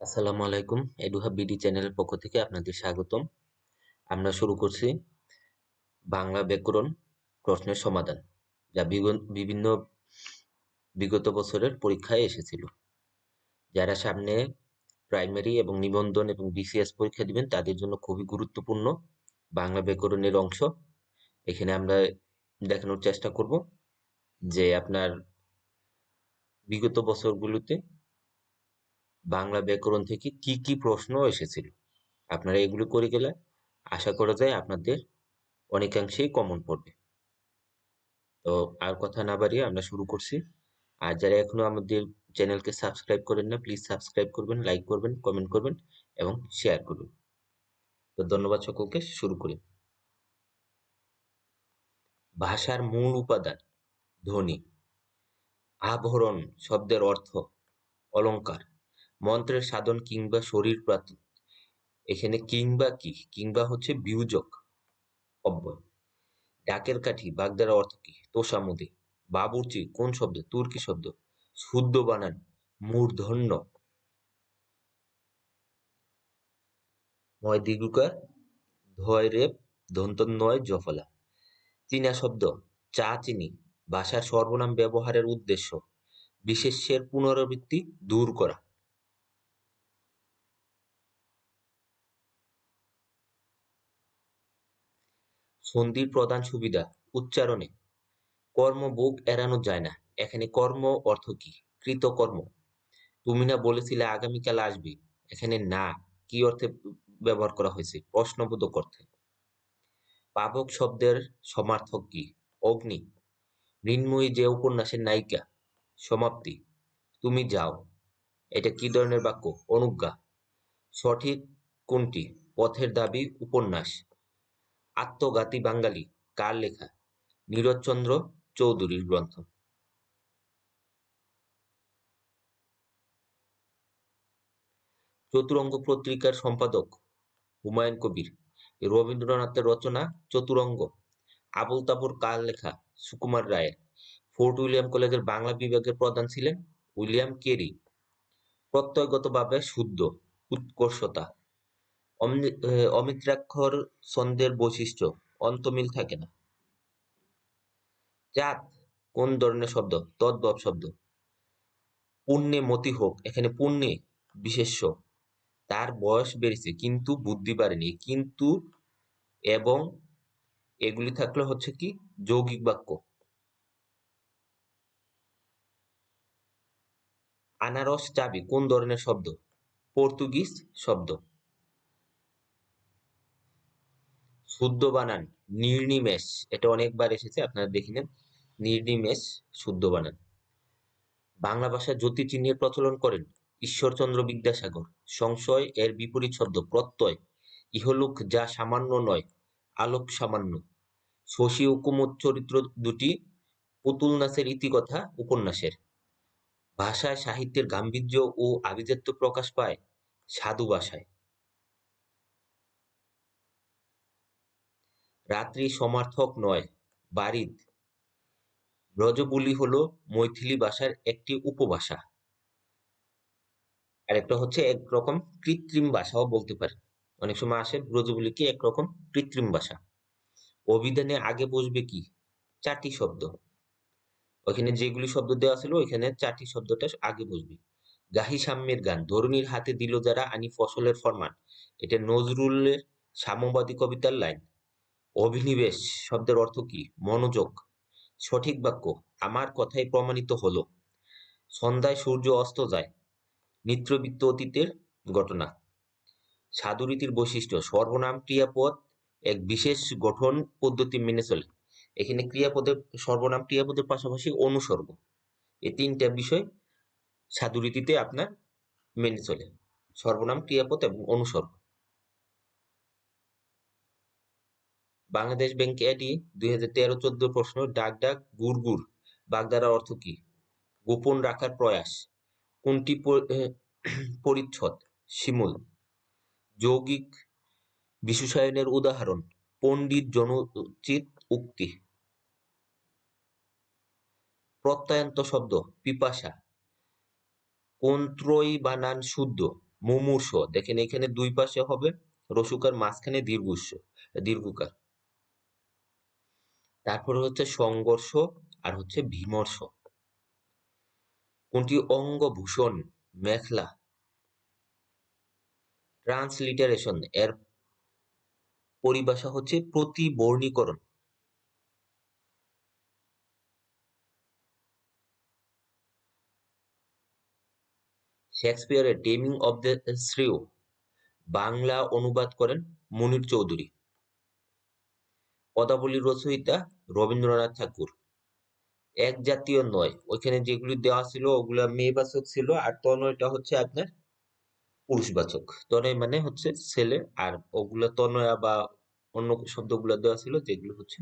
আসসালামু আলাইকুম। এডুহাব বিডি চ্যানেলের পক্ষ থেকে আপনাদের স্বাগতম। আমরা শুরু করছি বাংলা ব্যাকরণ প্রশ্নের সমাধান, যা বিভিন্ন বিগত বছরের পরীক্ষায় এসেছিল। যারা সামনে প্রাইমারি এবং নিবন্ধন এবং বিসিএস পরীক্ষা দিবেন তাদের জন্য খুবই গুরুত্বপূর্ণ বাংলা ব্যাকরণের অংশ। এখানে আমরা দেখানোর চেষ্টা করব যে আপনার বিগত বছরগুলোতে বাংলা ব্যাকরণ থেকে কি কি প্রশ্ন এসেছিল। আপনারা এগুলো করে গেলে আশা করা যায় আপনাদের অনেকাংশেই কমন পড়বে। তো আর কথা না বাড়িয়ে আমরা শুরু করছি। আর যারা এখনো আমাদের চ্যানেলকে সাবস্ক্রাইব করেন না, প্লিজ সাবস্ক্রাইব করবেন, লাইক করবেন, কমেন্ট করবেন এবং শেয়ার করবেন। তো ধন্যবাদ সকলকে। শুরু করি। ভাষার মূল উপাদান ধ্বনি, আভরণ শব্দের অর্থ, অলংকার, মন্ত্রের সাধন কিংবা শরীর প্রাত। এখানে কিংবা কি? কিংবা হচ্ছে বিয়োজক অব্যয়। ডাকের কাঠি বাগধারা অর্থ কি? তোষামোদী। বাবুর্চি কোন শব্দ? তুর্কি শব্দ। শুদ্ধ বানান মূর্ধন্য। ময় দীর্ঘকার ধয় রেপ দন্তন্বয় জফলা। চীনা শব্দ চা চিনি। ভাষার সর্বনাম ব্যবহারের উদ্দেশ্য বিশেষ্যের পুনরাবৃত্তি দূর করা। সন্ধির প্রধান সুবিধা উচ্চারণে কর্ম ভোগ এড়ানো যায় না। এখানে কর্ম অর্থ কি? কৃতকর্ম। তুমি না বলেছিলে আগামীকাল আসবে, এখানে না কি অর্থে ব্যবহার করা হয়েছে? প্রশ্নবোধক অর্থে। পাবক শব্দের সমার্থক কি? অগ্নি। মৃন্ময়ী যে উপন্যাসের নায়িকা। সমাপ্তি। তুমি যাও, এটা কি ধরনের বাক্য? অনুজ্ঞা। সঠিক কোনটি? পথের দাবি উপন্যাস। আত্মঘাতী বাঙালি কার লেখা? নীরজচন্দ্র চৌধুরীর গ্রন্থ। চতুরঙ্গ পত্রিকার সম্পাদক হুমায়ুন কবির। রবীন্দ্রনাথের রচনা চতুরঙ্গ। আবুল তাবর কার লেখা? সুকুমার রায়ের। ফোর্ট উইলিয়াম কলেজের বাংলা বিভাগের প্রধান ছিলেন উইলিয়াম কেরি। প্রত্যয়গতভাবে শুদ্ধ, উৎকর্ষতা। অমিত্রাক্ষর ছন্দের বৈশিষ্ট্য অন্তমিল থাকে না। জাত কোন ধরনের শব্দ? তদ্ভব শব্দ। পুণ্যে মতি হোক, এখানে পুণ্যে বিশেষ্য। তার বয়স বেড়েছে কিন্তু বুদ্ধি বাড়েনি। কিন্তু এবং এগুলি থাকলে হচ্ছে কি যৌগিক বাক্য। আনারস চাবি কোন ধরনের শব্দ? পর্তুগিজ শব্দ। শুদ্ধ বানান নির্নিমেষ, এটা অনেকবার এসেছে, আপনারা দেখে নেন। নির্নিমেষ শুদ্ধ বানান। বাংলা ভাষায় জ্যোতি চিহ্নের প্রচলন করেন ঈশ্বরচন্দ্র বিদ্যাসাগর। সংশয় এর বিপরীত শব্দ প্রত্যয়। ইহলোক যা সামান্য নয়, আলোক সামান্য। শশী ও কুমুদ চরিত্র দুটি পুতুল নাচের ইতিকথা উপন্যাসের। ভাষায় সাহিত্যের গাম্ভীর্য ও আভিজাত্য প্রকাশ পায় সাধু ভাষায়। রাত্রি সমার্থক নয়, বারিদ। ব্রজবুলি হলো মৈথিলি ভাষার একটি উপভাষা। আর একটা হচ্ছে একরকম কৃত্রিম ভাষাও বলতে পারে। অনেক সময় আসে ব্রজবুলিকে একরকম কৃত্রিম ভাষা। অভিধানে আগে বসবে কি? চাটি শব্দ। ওখানে যেগুলি শব্দ দেওয়া ছিল ওইখানে চাটি শব্দটা আগে বসবে। গাহি সাম্যের গান ধরণীর হাতে দিল যারা আনি ফসলের ফরমান। এটা নজরুলের সাম্যবাদী কবিতার লাইন। অভিনিবেশ শব্দের অর্থ কি? মনোযোগ। সঠিক বাক্য আমার কথাই প্রমাণিত হলো। সন্ধ্যায় সূর্য অস্ত যায়, নিত্যবৃত্ত অতীতের ঘটনা। সাধুরীতির বৈশিষ্ট্য সর্বনাম ক্রিয়াপদ এক বিশেষ গঠন পদ্ধতি মেনে চলে। এখানে ক্রিয়াপদের সর্বনাম ক্রিয়াপদের পাশাপাশি অনুসর্গ, এই তিনটা বিষয় সাধুরীতিতে আপনার মেনে চলে। সর্বনাম ক্রিয়াপদ এবং অনুসর্গ। বাংলাদেশ ব্যাংক এডি 2013-14 প্রশ্ন। ডাক ডাক গুড় গুড় বাগধারার অর্থ কি? গোপন রাখার প্রয়াস। কোনটি পরিচ্ছদ? শিমুল। যৌগিক বিশেষণের উদাহরণ পণ্ডিত জনোচিত উক্তি। প্রত্যয়ান্ত শব্দ পিপাসা। কোন ত্রয়ী বানান শুদ্ধ? মুমূর্ষ, দেখেন এখানে দুই পাশে হবে রসুকার, মাঝখানে দীর্ঘকার। তারপরে হচ্ছে সংঘর্ষ আর হচ্ছে বিমর্ষ। কোনটি অঙ্গভূষণ? মেখলা। ট্রান্সলিটারেশন এর পরিভাষা হচ্ছে প্রতিবর্ণীকরণ। শেক্সপিয়ারের টেমিং অব দ্য শ্রেয় বাংলা অনুবাদ করেন মুনির চৌধুরী। পদাবলীর রচয়িতা রবীন্দ্রনাথ ঠাকুর। এক জাতীয় নয়, ওইখানে যেগুলি দেওয়া ছিল ওগুলা মেয়েবাচক ছিল, আর তনয়টা হচ্ছে আপনার পুরুষবাচক। তনয় মানে হচ্ছে ছেলে, আর ওগুলা তনয়া বা অন্য শব্দগুলো দেওয়া ছিল যেগুলো হচ্ছে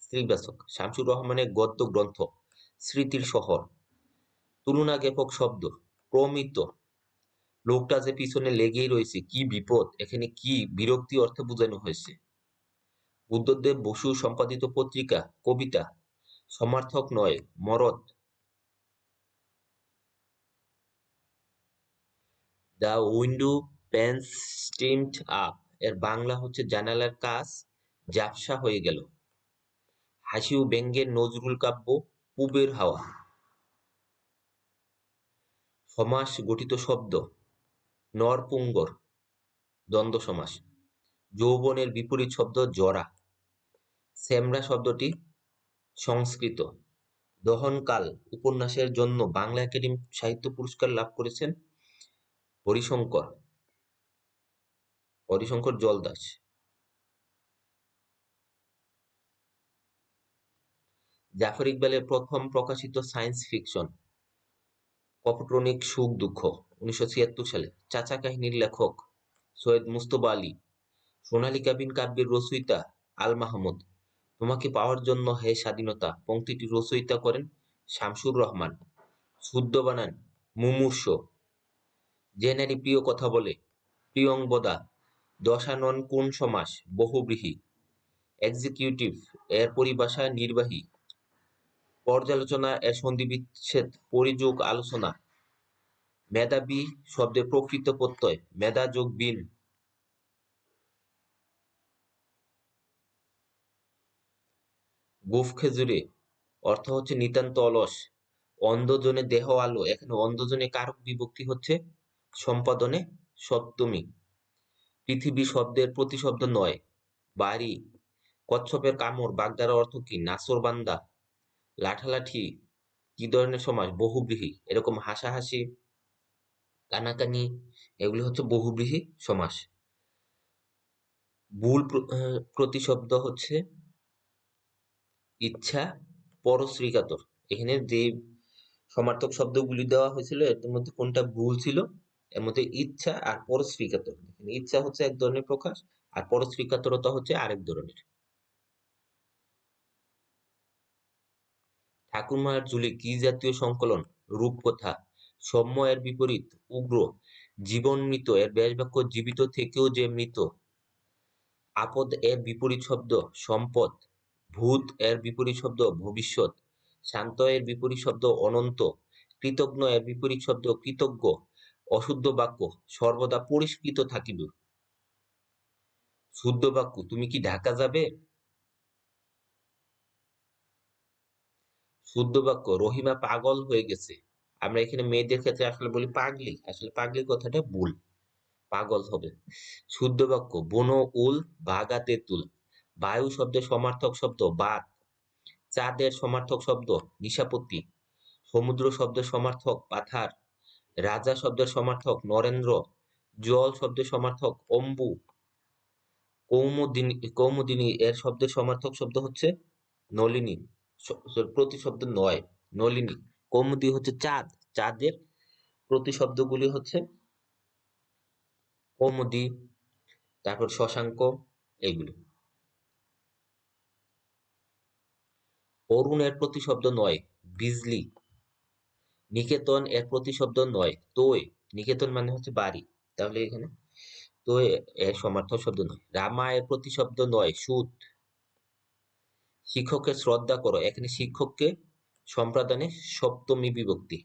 স্ত্রীবাচক। শামসুর রহমানের গদ্য গ্রন্থ স্মৃতির শহর। তুলনা জ্ঞাপক শব্দ প্রমিত। লোকটা যে পিছনে লেগেই রয়েছে, কি বিপদ, এখানে কি বিরক্তি অর্থে বোঝানো হয়েছে। বুদ্ধদেব বসু সম্পাদিত পত্রিকা কবিতা সমার্থক নয়, মরদ। The window panes steamed up এর বাংলা হচ্ছে জানালার কাজ ঝাপসা হয়ে গেল। হাসি ও ব্যঙ্গের নজরুল কাব্য পুবের হাওয়া। সমাস গঠিত শব্দ নরপুঙ্গর, দ্বন্দ্ব সমাস। যৌবনের বিপরীত শব্দ জরা। শ্যামরা শব্দটি সংস্কৃত। দহনকাল উপন্যাসের জন্য বাংলা একাডেমি সাহিত্য পুরস্কার লাভ করেছেন হরিশঙ্কর জলদাস। জাফর ইকবালের প্রথম প্রকাশিত সায়েন্স ফিকশন কপট্রনিক সুখ দুঃখ 1976 সালে। চাচা কাহিনীর লেখক সৈয়দ মুজতবা আলী। সোনালী কাবিন কাব্যের রচয়িতা আল মাহমুদ। তোমাকে পাওয়ার জন্য হে স্বাধীনতা পংক্তিটি রচয়িতা করেন শামসুর রহমান। শুদ্ধ বানান মুমূর্ষ। যে নারী প্রিয় কথা বলে প্রিয়ংবদা। দশানন কোন সমাস? বহুব্রীহি। এক্সিকিউটিভ এর পরিভাষা নির্বাহী। পর্যালোচনা এর সন্ধিবিচ্ছেদ পরিযোগ আলোচনা। মেধাবী শব্দের প্রকৃত প্রত্যয় মেধা যোগ বিন। গুফ খেজুরে অর্থ হচ্ছে নিতান্ত অলস। অন্ধজনে দেহ আলো, এখানে অন্ধজনে কারক বিভক্তি হচ্ছে সম্পাদনে সপ্তমী। পৃথিবী শব্দের প্রতিশব্দ নয়, বাড়ি। কচ্ছপের কামড় বাগধারা অর্থ কি? নাছোড়বান্দা। লাঠালাঠি কি ধরনের সমাস? বহুব্রীহি। এরকম হাসাহাসি কানাকানি এগুলি হচ্ছে বহুব্রীহি সমাস। ভুল প্রতিশব্দ হচ্ছে ইচ্ছা পরশ্রীকাতর। এখানে যে সমার্থক শব্দগুলি দেওয়া হয়েছিল এর মধ্যে কোনটা ভুল ছিল? এর মধ্যে ইচ্ছা আর পরশ্রীকাতর। ইচ্ছা হচ্ছে এক ধরনের প্রকাশ, আর পরশ্রীকাতরতা হচ্ছে আরেক ধরনের। ঠাকুরমার ঝুলি কি জাতীয় সংকলন? রূপকথা। সৌম্য এর বিপরীত উগ্র। জীবন মৃত এর ব্যাসবাক্য জীবিত থেকেও যে মৃত। আপদ এর বিপরীত শব্দ সম্পদ। ভূত এর বিপরীত শব্দ ভবিষ্যৎ। শান্ত এর বিপরীত শব্দ অনন্ত। কৃতজ্ঞ এর বিপরীত শব্দ কৃতজ্ঞ। অশুদ্ধ বাক্য সর্বদা পরিস্কৃত থাকিবে। শুদ্ধ বাক্য তুমি কি ঢাকা যাবে? শুদ্ধ বাক্য রহিমা পাগল হয়ে গেছে। আমরা এখানে মেয়েদের ক্ষেত্রে আসলে বলি পাগলি, আসলে পাগলি কথাটা ভুল, পাগল হবে। শুদ্ধ বাক্য বনো উল বাগা তেঁতুল। বায়ু শব্দের সমার্থক শব্দ বাত। চাঁদের সমার্থক শব্দ নিশাপতি। সমুদ্র শব্দের সমার্থক পাথার। রাজা শব্দের সমার্থক নরেন্দ্র। জল শব্দের সমার্থক অম্বু। কৌমুদিনী এর শব্দের সমার্থক শব্দ হচ্ছে নলিনী। প্রতিশব্দ নয়, নলিনী। কৌমুদী হচ্ছে চাঁদ, চাঁদের প্রতিশব্দগুলি হচ্ছে কৌমুদী, তারপর শশাঙ্ক, এইগুলি। অরুণ এর প্রতিশব্দ নয়, বিজলি। নিকেতন এর প্রতিশব্দ নয়, তোয়। নিকেতন মানে হচ্ছে বাড়ি, তাহলে এখানে তোয় এর সমার্থক শব্দ নয়। রামা এর প্রতিশব্দ নয়, সুত। শিক্ষককে শ্রদ্ধা করো, এখানে শিক্ষককে সম্প্রদানে সপ্তমী বিভক্তি।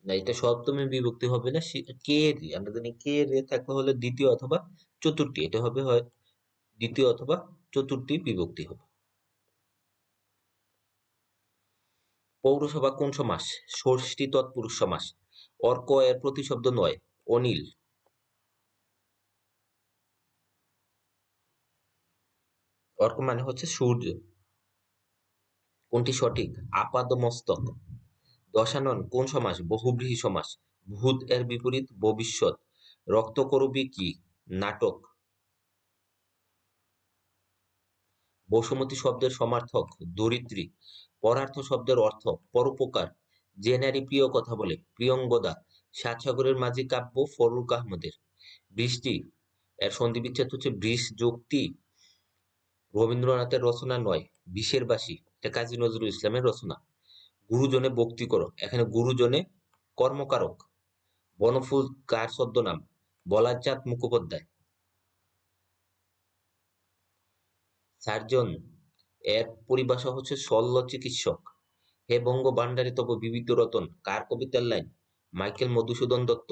না, এটা সপ্তমী বিভক্তি হবে না, কে রে, আমরা জানি কে রে থাকলে হলে দ্বিতীয় অথবা চতুর্থী, এটা হবে হয় দ্বিতীয় অথবা চতুর্থী বিভক্তি হবে। পৌরসভা কোন সমাস? ষষ্ঠী তৎপুরুষ সমাস। অর্ক এর প্রতিশব্দ নয়, অনিল। অর্ক মানে হচ্ছে সূর্য। কোনটি সঠিক? আপাদমস্তক। দশানন কোন সমাস? বহুব্রীহি সমাস। ভূত এর বিপরীত ভবিষ্যৎ। রক্তকরবী কি? নাটক। বসুমতী শব্দের সমার্থক দরিদ্রী। পরার্থ শব্দের অর্থ পরোপকার। যে নারী প্রিয় কথা বলে প্রিয়ঙ্গদা। সাত সাগরের মাঝি কাব্য ফররুখ আহমদের। বৃষ্টি এর সন্ধিবিচ্ছেদ হচ্ছে বৃষ যুক্তি। রবীন্দ্রনাথের রচনা নয়, বিষের বাসী, এটা কাজী নজরুল ইসলামের রচনা। গুরুজনে ভক্তি করো, এখানে গুরুজনে কর্মকারক। বনফুল কার ছদ্মনাম? বলাইচাঁদ মুখোপাধ্যায়। সার্জন এর পরিভাষা হচ্ছে শল্য চিকিৎসক। হে বঙ্গ ভাণ্ডারী তব বিবিধ রতন কার কবিতার লাইন? মাইকেল মধুসূদন দত্ত।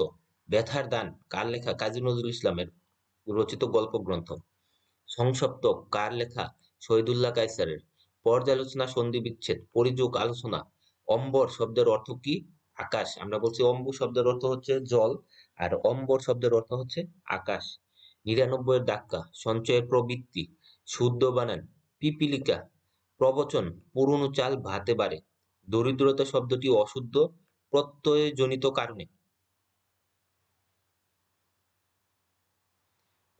ব্যথার দান কার লেখা? কাজী নজরুল ইসলামের রচিত গল্প গ্রন্থ। সংসপ্তক কার লেখা? শহীদুল্লাহ কায়সারের। পর্যালোচনা সন্ধি বিচ্ছেদ পরিযোগ আলোচনা। অম্বর শব্দের অর্থ কি? আকাশ। আমরা বলছি অম্বু শব্দের অর্থ হচ্ছে জল, আর অম্বর শব্দের অর্থ হচ্ছে আকাশ। ৯৯ এর ধাক্কা সঞ্চয়ের প্রবৃত্তি। শুদ্ধ বানান পিপীলিকা। প্রবচন পুরনো চাল ভাতে বাড়ে। দরিদ্রতা শব্দটি অশুদ্ধ প্রত্যয় জনিত কারণে।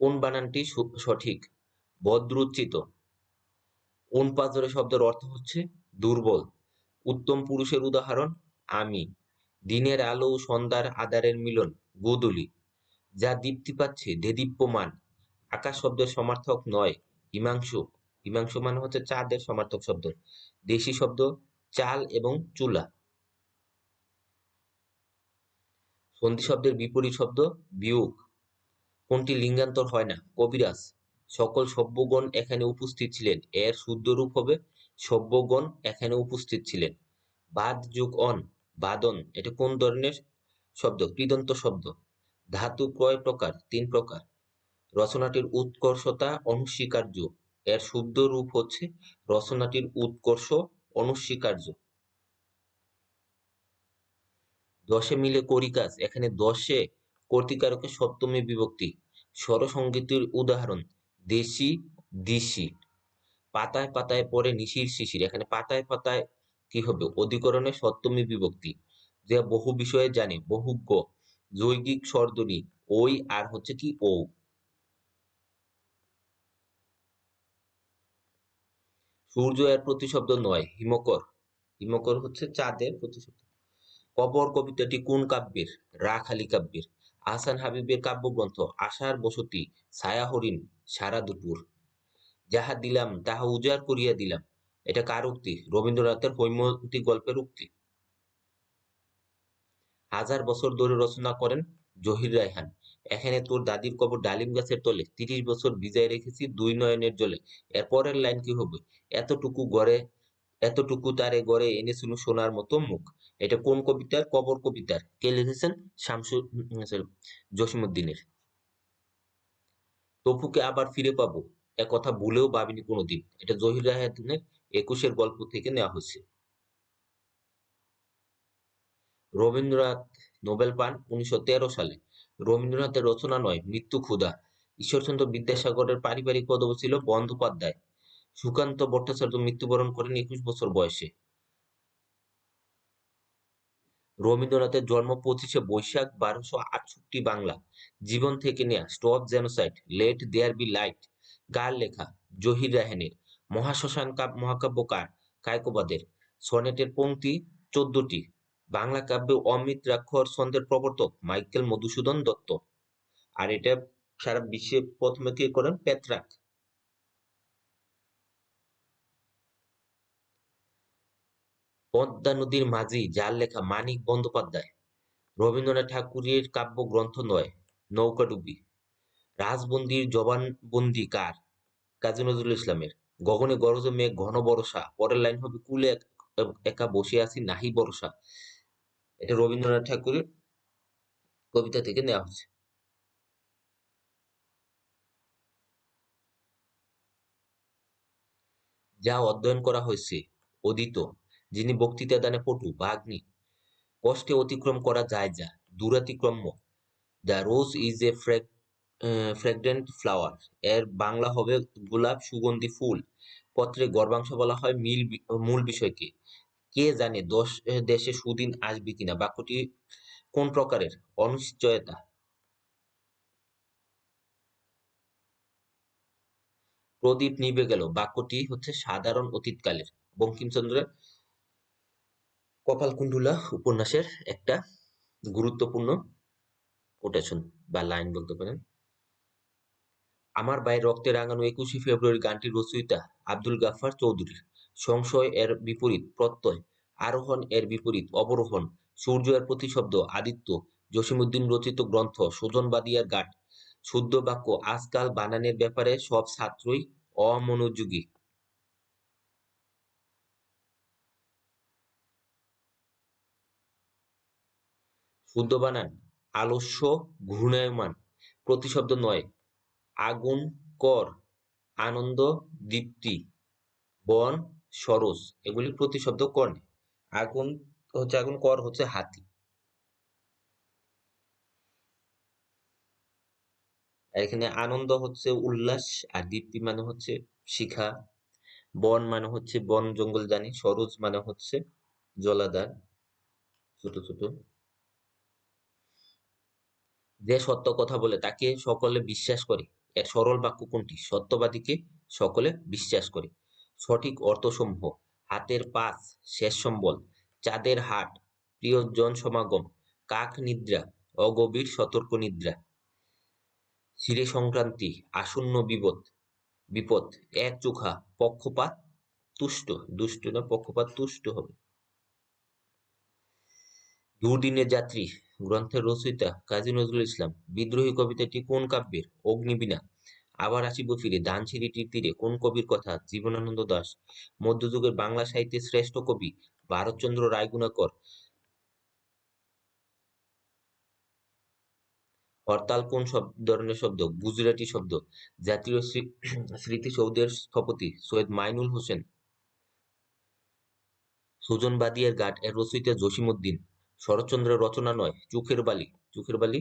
কোন বানানটি সঠিক? ভদ্রোচ্চিত। উনপাজরে শব্দের অর্থ হচ্ছে দুর্বল। উত্তম পুরুষের উদাহরণ আমি। দিনের আলো ও সন্ধ্যার আধারের মিলন গোধূলি। যা দীপ্তি পাচ্ছে দেদীপ্যমান। আকাশ শব্দের সমার্থক নয়, হিমাংশু। হিমাংশু মানে হচ্ছে চাঁদের সমার্থক শব্দ। দেশি শব্দ চাল এবং চুলা। সন্ধি শব্দের বিপরীত শব্দ বিয়োগ। কোনটি লিঙ্গান্তর হয় না? কবিরাজ। সকল সভ্যগণ এখানে উপস্থিত ছিলেন, এর শুদ্ধ রূপ হবে সভ্যগণ এখানে উপস্থিত ছিলেন। বাদ যোগ অন বাদন, এটা কোন ধরনের শব্দ? কৃদন্ত শব্দ। ধাতু কয় প্রকার? ৩ প্রকার। রচনাটির উৎকর্ষতা অনস্বীকার্য, এর শুদ্ধ রূপ হচ্ছে রচনাটির উৎকর্ষ অনস্বীকার্য। দশে মিলে করি কাজ, এখানে দশে কর্তৃকারকের সপ্তমী বিভক্তি। স্বরসঙ্গীতের উদাহরণ দেশি দিশি। পাতায় পাতায় পড়ে নিশির শিশির, এখানে পাতায় পাতায় কি হবে? অধিকরণের সপ্তমী বিভক্তি। যে বহু বিষয়ে জানে বহুজ্ঞ। যৌগিক স্বরধ্বনি ওই আর হচ্ছে কি ও। সূর্য এর প্রতিশব্দ নয়, হিমকর। হিমকর হচ্ছে চাঁদের প্রতিশব্দ। কবর কবিতাটি কোন কাব্যের? রাখালি কাব্যের। আহসান হাবীবের কাব্যগ্রন্থ আশার বসতি, ছায়া হরিণ, সারা দুপুর। যাহা দিলাম তাহা উজাড় করিয়া দিলাম, এটা কার উক্তি? রবীন্দ্রনাথের হৈমতী গল্পের উক্তি। হাজার বছর ধরে রচনা করেন জহির রায়হান। এখানে তোর দাদির কবর ডালিম গাছের তলে, ৩০ বছর ভিজায় রেখেছি দুই নয়নের জলে। এর পরের লাইন কি হবে? এতটুকু গড়ে এতটুকু তারে গড়ে এনেছিল সোনার মতো মুখ। এটা কোন কবিতার? কবর কবিতার। কে লিখেছেন? শামসুর sorry, জসিমউদ্দিনের। তপুকে আবার ফিরে পাবো এ কথা ভুলেও ভাবিনি কোনোদিন, এটা জহির রায়হানের ২১-এর গল্প থেকে নেওয়া হয়েছে। রবীন্দ্রনাথ নোবেল পান ১৯১৩ সালে। রবীন্দ্রনাথের রচনা নয়, মৃত্যু ক্ষুধা। ঈশ্বরচন্দ্র বিদ্যাসাগরের পারিবারিক পদবি ছিল বন্দ্যোপাধ্যায়। সুকান্ত ভট্টাচার্য মৃত্যুবরণ করেন ২১ বছর বয়সে। রবীন্দ্রনাথের জন্ম ২৫শে বৈশাখ ১২৬৮ বাংলা। জীবন থেকে নেয়া stop genocide, let there be light কার লেখা? জহির রায়হানের। মহাশ্মশান মহাকাব্য কার? কায়কোবাদের। সনেটের পংক্তি ১৪টি। বাংলা কাব্যে অমিত্রাক্ষর ছন্দের প্রবর্তক মাইকেল মধুসূদন দত্ত। আর এটা সারা বিশ্বে প্রথমে কে করেন? পেত্রাক। পদ্মা নদীর মাঝি যার লেখা? মানিক বন্দ্যোপাধ্যায়। রবীন্দ্রনাথ ঠাকুরের কাব্যগ্রন্থ নয়, নৌকাডুবি। রাজবন্দির জবানবন্দি কার? কাজী নজরুল ইসলামের। গগনে গরজে মেঘ ঘন বরষা, পরের লাইন হবে কুলে একা বসে আছি নাহি ভরসা। এটা রবীন্দ্রনাথ ঠাকুরের কবিতা থেকে নেওয়া হয়েছে। যা অধ্যয়ন করা হয়েছে অদিত, যিনি বক্তৃতা দানে পটু বাগ্মী, কষ্টে অতিক্রম করা যায় যা দূরাতিক্রম্য, the rose is a fragrant flower, এর বাংলা হবে গোলাপ সুগন্ধি ফুল, পত্রে গর্ভাংশ বলা হয় মূল বিষয়কে, কে জানে দেশে সুদিন আসবে কিনা, বাক্যটি কোন প্রকারের, অনিশ্চয়তা, প্রদীপ নিভে গেল, বাক্যটি হচ্ছে সাধারণ অতীতকালের, বঙ্কিমচন্দ্রের কপালকুণ্ডলা উপন্যাসের একটা গুরুত্বপূর্ণ কোটেশন বা লাইন বলতে পারেন। আমার ভাইয়ের রক্তে রাঙানো ২১শে ফেব্রুয়ারি গানটির রচয়িতা আব্দুল গাফফার চৌধুরী। সংশয় এর বিপরীত প্রত্যয়, আরোহণ এর বিপরীত অবরোহণ, সূর্য এর প্রতিশব্দ আদিত্য, জসীমউদ্দীন রচিত গ্রন্থ সুজন বাদিয়ার গাট, শুদ্ধ বাক্য আজকাল বানানের ব্যাপারে সব ছাত্রই অমনোযোগী। শুদ্ধ বানান আলস্য ঘূর্ণায়মান, প্রতিশব্দ নয়, আগুন কর, আনন্দ দীপ্তি, বন সরস, এগুলি প্রতিশব্দ কর্ণে। আগুন হচ্ছে আগুন, কর হচ্ছে হাতি। আর এখানে আনন্দ হচ্ছে উল্লাস, আর দীপ্তি মানে হচ্ছে শিখা, বন মানে হচ্ছে বন জঙ্গল জানি, সরোজ মানে হচ্ছে জলাধার, ছোট ছোট। যে সত্য কথা বলে তাকে সকলে বিশ্বাস করে, এর সরল বাক্য কোনটি, সত্যবাদীকে সকলে বিশ্বাস করে। সঠিক অর্থসমূহ হাতের পাঁচ শেষ সম্বল, চাঁদের হাট, প্রিয়জন সমাগম, কাক নিদ্রা, অগভীর সতর্ক নিদ্রা, চিরে সংক্রান্তি, আসন্ন বিপদ বিপদ, এক চোখা, পক্ষপাত তুষ্ট, দুষ্ট না পক্ষপাত তুষ্ট হবে। দুদিনের যাত্রী গ্রন্থের রচয়িতা কাজী নজরুল ইসলাম। বিদ্রোহী কবিতাটি কোন কাব্যের, অগ্নিবীণা। আবার আসিব ফিরে ধানসিঁড়িটির তীরে কোন কবির কথা, জীবনানন্দ দাশ। মধ্যযুগের বাংলা সাহিত্যের শ্রেষ্ঠ কবি ভারতচন্দ্র রায়গুণাকর। হরতাল কোন ধরনের শব্দ, গুজরাটি শব্দ। জাতীয় স্মৃতিসৌধের স্থপতি সৈয়দ মাইনুল হোসেন। সুজন বাদিয়ার গাট এর রচয়িতা জসীমউদ্দীন। শরৎচন্দ্রের রচনা নয়, চোখের বালি, চোখের বালি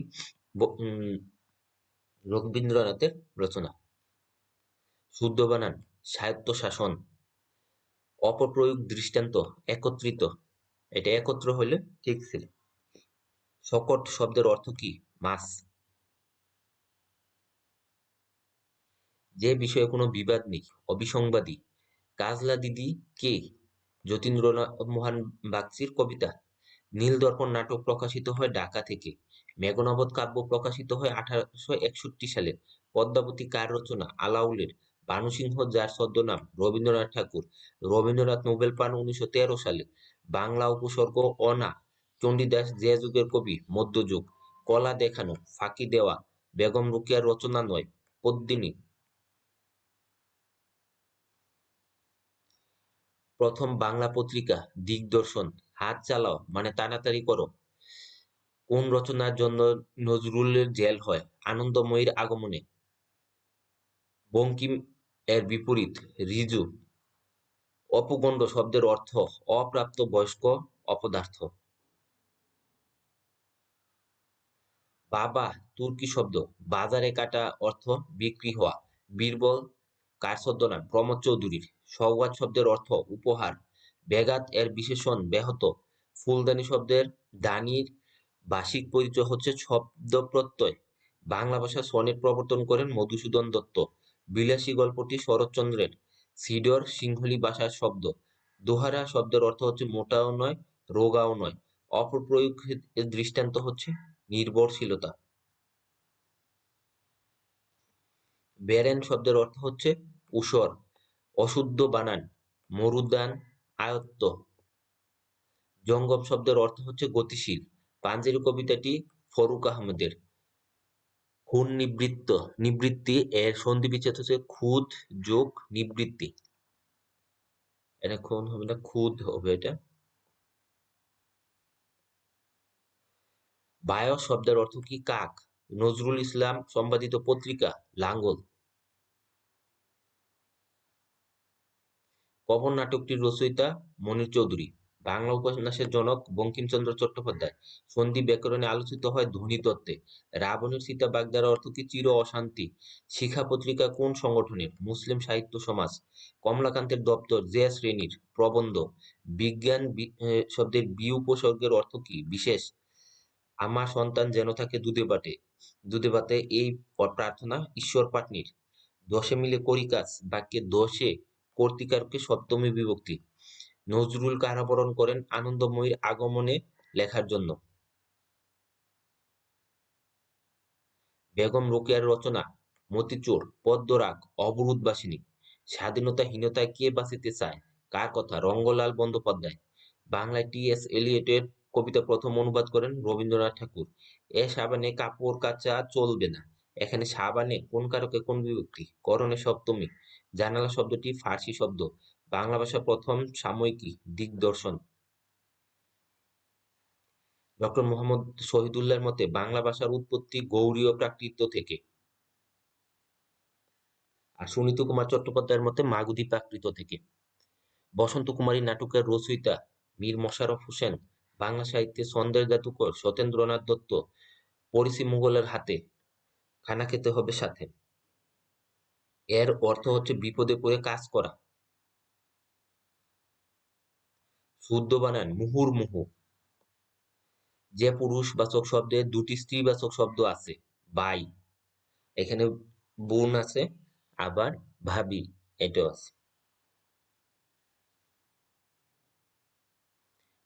রবীন্দ্রনাথের রচনা। শুদ্ধ বানান স্বায়ত্তশাসন, অপপ্রয়োগ দৃষ্টান্ত একত্রিত, এটা একত্র হলে ঠিক ছিল। শকট শব্দের অর্থ কি, মাছ। যে বিষয়ে কোনো বিবাদ নেই, অবিসংবাদী। কাজলা দিদি কে, যতীন্দ্রনাথ মোহন বাগচির কবিতা। নীলদর্পণ নাটক প্রকাশিত হয় ঢাকা থেকে। মেঘনাবদ কাব্য প্রকাশিত হয় 1861 সালে। পদ্মাবতী কার রচনা, আলাউলের। ভানুসিংহ যার ছদ্মনাম, রবীন্দ্রনাথ ঠাকুর। রবীন্দ্রনাথ নোবেল পান 1913 সালে। বাংলা উপসর্গ অনা। চণ্ডীদাস যে যুগের কবি, মধ্যযুগ। কলা দেখানো, ফাঁকি দেওয়া, বেগম রোকেয়ার রচনা নয়, পদ্মিনী। প্রথম বাংলা পত্রিকা দিগদর্শন। হাত চালাও মানে তাড়াতাড়ি করো, কোন রচনার জন্য নজরুলের জেল হয়, আনন্দময়ীর আগমনে। বঙ্কিম এর বিপরীত ঋজু। অপগণ্ড শব্দের অর্থ অপ্রাপ্ত বয়স্ক অপদার্থ। বাবা তুর্কি শব্দ, বাজারে কাটা অর্থ বিক্রি হওয়া। বীরবল কার ছদ্মনাম, প্রমোদ চৌধুরীর। সওগাত শব্দের অর্থ উপহার। ব্যাঘাত এর বিশেষণ ব্যাহত। ফুলদানি শব্দের দানির ভাষিক পরিচয় হচ্ছে শব্দ প্রত্যয়। বাংলা ভাষা সনেট প্রবর্তন করেন মধুসূদন দত্ত। বিলাসী গল্পটি শরৎচন্দ্রের। সিডর সিংহলী ভাষার শব্দ। দোহারা শব্দের অর্থ হচ্ছে মোটাও নয়, রোগাও নয়। অপপ্রয়োগ এর দৃষ্টান্ত হচ্ছে নির্ভরশীলতা। ব্যারেন শব্দের অর্থ হচ্ছে ঊষর। অশুদ্ধ বানান মরুদ্যান আয়ত্ত। জঙ্গম শব্দের অর্থ হচ্ছে গতিশীল। পাঞ্জেরি কবিতাটি ফরুক আহমেদের। খুন নিবৃত্তি এর সন্ধি বিচ্ছেদ হচ্ছে খুদ যোগ নিবৃত্তি, এটা খুন হবে না, খুদ হবে এটা। বায়স শব্দের অর্থ কি? কাক। নজরুল ইসলাম সম্পাদিত পত্রিকা লাঙ্গল। কবর নাটকটির রচয়িতা মনির চৌধুরী। বাংলা উপন্যাসের জনক বঙ্কিমচন্দ্র চট্টোপাধ্যায়। সন্ধি ব্যাকরণে আলোচিত হয় ধ্বনিতত্ত্বে। রাবণের সীতা বাগধারা অর্থ কি? চির অশান্তি। শিখা পত্রিকা কোন সংগঠনের? মুসলিম সাহিত্য সমাজ। কমলাকান্তের দপ্তর যে শ্রেণীর? প্রবন্ধ। বিজ্ঞান শব্দের বি উপসর্গের অর্থ কি? বিশেষ। আমার সন্তান যেন থাকে দুধে ভাতে। দুধে ভাতে এই প্রার্থনা ঈশ্বর পাটনির। দশে মিলে করি কাজ বাক্যে দশে কর্তৃকারকে সপ্তমী বিভক্তি। নজরুল কারাবরণ করেন আনন্দময়ীর আগমনে লেখার জন্য। বেগম রোকেয়ার রচনা মতিচোর, পদ্মরাগ, অবরোধবাসিনী। স্বাধীনতাহীনতায় কে বাঁচিতে চায়? কার কথা? রঙ্গলাল বন্দ্যোপাধ্যায়। বাংলায় টি এস এলিয়টের কবিতা প্রথম অনুবাদ করেন রবীন্দ্রনাথ ঠাকুর। এ সাবানে কাপড় কাচা চলবে না। এখানে সাবানে কোন কারকে কোন বিভক্তি? করণে সপ্তমী। জানালা শব্দটি ফার্সি শব্দ। বাংলা ভাষার প্রথম সাময়িকী দিগদর্শন। ডক্টর মোহাম্মদ শহীদুল্লাহর মতে বাংলা ভাষার উৎপত্তি গৌড়ীয় প্রাকৃত থেকে। আর সুনীত কুমার চট্টোপাধ্যায়ের মতে মাগধী প্রাকৃত থেকে। বসন্ত কুমারী নাটকের রচয়িতা মীর মশাররফ হোসেন। বাংলা সাহিত্যে ছন্দের জাদুকর সত্যেন্দ্রনাথ দত্ত। পড়শি মুঘলের হাতে, খানা খেতে হবে সাথে। এর অর্থ হচ্ছে বিপদে পড়ে কাজ করা। শুদ্ধ বানান মুহুর্মুহু। যে পুরুষবাচক শব্দে দুটি স্ত্রীবাচক শব্দ আছে। বাই, এখানে বোন আছে, আবার ভাবি এটাও আছে।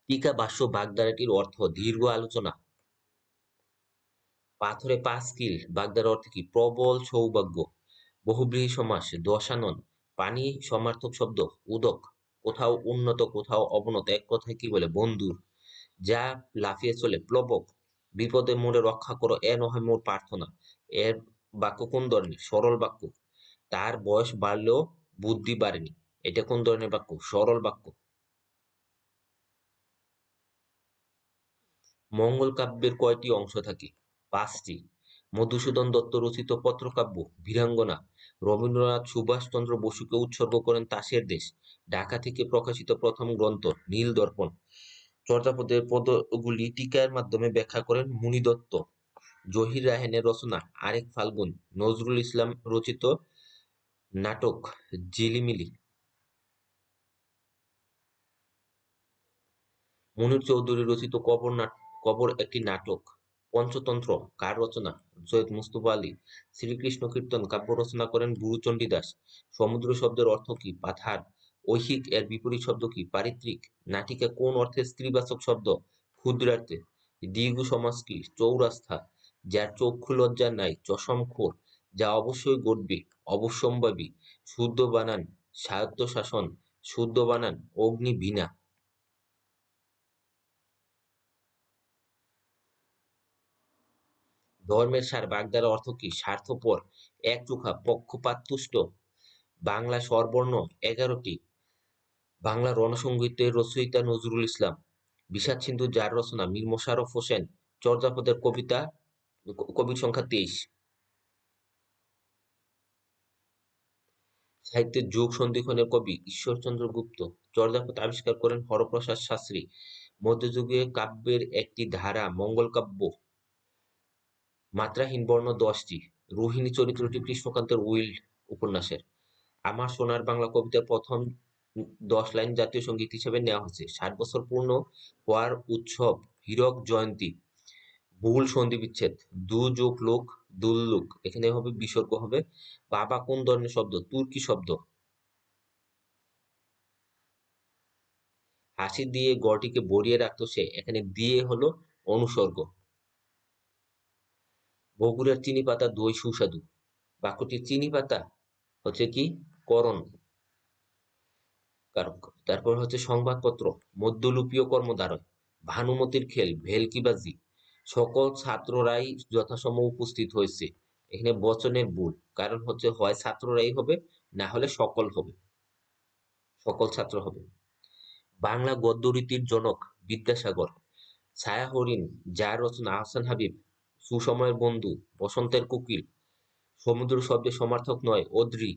টিকা ভাষ্য বাগধারাটির অর্থ দীর্ঘ আলোচনা। পাথরে পাঁচ কিল বাগধারা অর্থ কি? প্রবল সৌভাগ্য। বহুব্রীহি সমাস দশানন। পানি সমার্থক শব্দ উদক। কোথাও উন্নত কোথাও অবনত, এক কথায় কি বলে? বন্ধুর। যা লাফিয়ে চলে প্লবক। বিপদে মোরে রক্ষা করো এ নহে মোর প্রার্থনা। এর বাক্য কোন ধরনের? সরল বাক্য। তার বয়স বাড়লেও বুদ্ধি বাড়েনি। এটা কোন ধরনের বাক্য? সরল বাক্য। মঙ্গল কাব্যের কয়টি অংশ থাকে? পাঁচটি। মধুসূদন দত্ত রচিত পত্রকাব্য বীরাঙ্গনা। রবীন্দ্রনাথ সুভাষচন্দ্র বসুকে উৎসর্গ করেন তাসের দেশ। ঢাকা থেকে প্রকাশিত প্রথম গ্রন্থ নীল দর্পণ। চর্যাপদের পদগুলি টিকার মাধ্যমে ব্যাখ্যা করেন মুনি দত্ত। জহির রায়হানের রচনা আরেক ফাল্গুন। নজরুল ইসলাম রচিত নাটক ঝিলিমিলি। মুনীর চৌধুরী রচিত কবর একটি নাটক। পঞ্চতন্ত্র কার রচনা? সৈয়দ মুজতবা আলী। শ্রীকৃষ্ণ কীর্তন কাব্য রচনা করেন গুরুচণ্ডী দাস। সমুদ্র শব্দের অর্থ কি? পাথার। ঐহিক এর বিপরীত শব্দ কি? পারিত্রিক। নাটিকা কোন অর্থে স্ত্রীবাচক শব্দ? ক্ষুদ্রার্থে। দ্বিগু সমাস কি? চৌরাস্থা। যার চক্ষু লজ্জা নাই চশমখোর। যা অবশ্যই ঘটবে অবশ্যম্ভাবী। শুদ্ধ বানান স্বায়ত্তশাসন। শুদ্ধ বানান অগ্নি বীণা। ধর্মের সার বাগধারা অর্থ কি? স্বার্থপর, একচোখা, পক্ষপাতদুষ্ট। বাংলা স্বরবর্ণ ১১টি। বাংলা রণসঙ্গীতের রচয়িতা নজরুল ইসলাম। বিষাদ সিন্ধু যার রচনা? মীর মশাররফ হোসেন। চর্যাপদের কবির সংখ্যা ২৩। সাহিত্যের যুগ সন্ধিক্ষণের কবি ঈশ্বরচন্দ্র গুপ্ত। চর্যাপদ আবিষ্কার করেন হরপ্রসাদ শাস্ত্রী। মধ্যযুগীয় কাব্যের একটি ধারা মঙ্গল কাব্য। মাত্রাহীন বর্ণ ১০টি। রোহিণী চরিত্রটি কৃষ্ণকান্তের উইল উপন্যাসের। আমার সোনার বাংলা কবিতার প্রথম ১০ লাইন জাতীয় সঙ্গীত হিসেবে নেওয়া হয়েছে। ৬০ বছর পূর্ণ হওয়ার উৎসব হীরক জয়ন্তী। ভুল সন্ধি বিচ্ছেদ। দু যোগ লোক দুল্লুক, এখানে হবে বিসর্গ হবে। বাবা কোন ধরনের শব্দ? তুর্কি শব্দ। হাসি দিয়ে গড়টিকে ভরিয়ে রাখতো সে, এখানে দিয়ে হলো অনুসর্গ। বগুড়ার চিনি পাতা দই সুস্বাদু। বাক্যটি চিনি পাতা হচ্ছে কি? করণ কারক। তারপর হচ্ছে সংবাদপত্র মধ্যলুপীয় কর্মধারয়। ভানুমতির খেল ভেলকিবাজি। সকল ছাত্ররাই যথাসময়ে উপস্থিত হয়েছে, এখানে বচনের ভুল। কারণ হচ্ছে হয় ছাত্ররাই হবে, না হলে সকল হবে, সকল ছাত্র হবে। বাংলা গদ্য রীতির জনক বিদ্যাসাগর। ছায়া হরিণ, যার রচনা আহসান হাবীব, সুসময়ের বন্ধু, বসন্তের কোকিল, সমুদ্র শব্দের সমার্থক নয়, অদ্রি,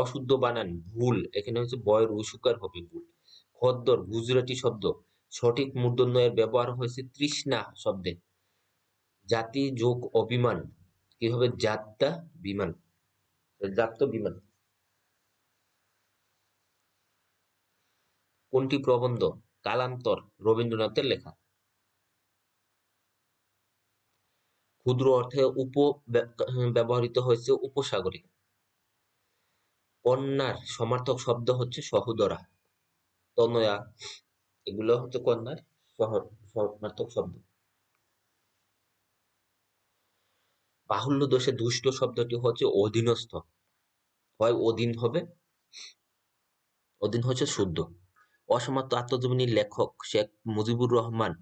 অশুদ্ধ বানান, ভুল, এখানে হচ্ছে বয়ের উসুকার হবে ভুল, খদ্দর, গুজরাটি শব্দ, সঠিক মূর্ধন্যয়ের ব্যবহার হয়েছে তৃষ্ণা শব্দে, জাতি যোগ অভিমান, কি হবে যাত্রা বিমান, জাত বিমান। কোনটি প্রবন্ধ? কালান্তর, রবীন্দ্রনাথের লেখা। ক্ষুদ্র অর্থে ব্যবহৃত হয়েছে উপসাগরে। কন্যার সমার্থক শব্দ হচ্ছে সহোদরা, তনয়া, এগুলো হচ্ছে কন্যার সমার্থক শব্দ। বাহুল্য দোষে দুষ্ট শব্দটি হচ্ছে অধীনস্থ, হয় অধীন হবে, অধীন হচ্ছে শুদ্ধ। অসমাপ্ত আত্মজীবনীর লেখক শেখ মুজিবুর রহমান